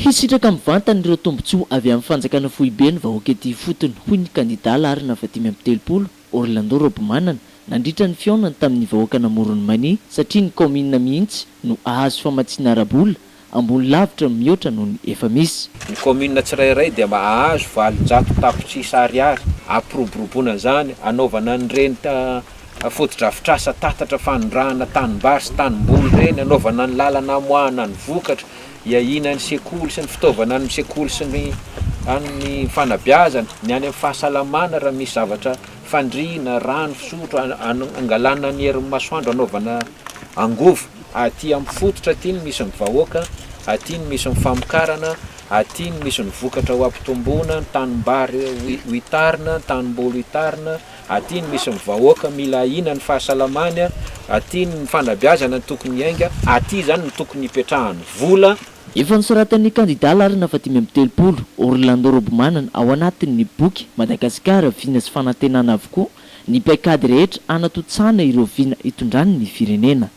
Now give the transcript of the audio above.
Hisitraka mivantana tombontsoa avy amin'ny fanjakana foibe ny vahoaka ety fotony hoy ny kandida Larina 530 Orlando Robomanana nandritra ny fiaonany tamin'ny vahoaka namorony Mani satria ny commune mihitsy no ahazo famatsiana arabola ambony lavitra mihoatra noho ny efa misy. Ny commune tsirairay dia mahazo 700 tapitrisa ariary apiroboroboana zany anaovana an'ireny fotodrafitrasa tatatra fanondrahana tanimbary sy tanimboly ireny, anaovana ny lalana amoahana ny vokatra, iahina ny sekoly sy ny fitaovana ny sekoly sy ny fanabeazana, ny any amin'ny fahasalamana raha misy zavatra fandriana, rano fisotro, angalana ny herin'ny masoandro anaovana angovo. Aty amin'ny fototra aty ny misy ny vahoaka, aty ny misy ny famokarana, aty ny misy ny vokatra ho ampitomboana, ny tanimbary hoitarina, tanimboly hoitarina, aty ny misy ny vahoaka mila ahina ny fahasalamana, aty ny fanabeazana ny tokony hiainga, aty zany ny tokony hipetrahany vola. Efa nosoratan'ny kandida Larina 530 Orlando Robomanana ao anatin'ny boky Madagasikara vina sy fanantenana avokoa ny paikady rehetra anatotsana ireo vina hitondrany ny firenena.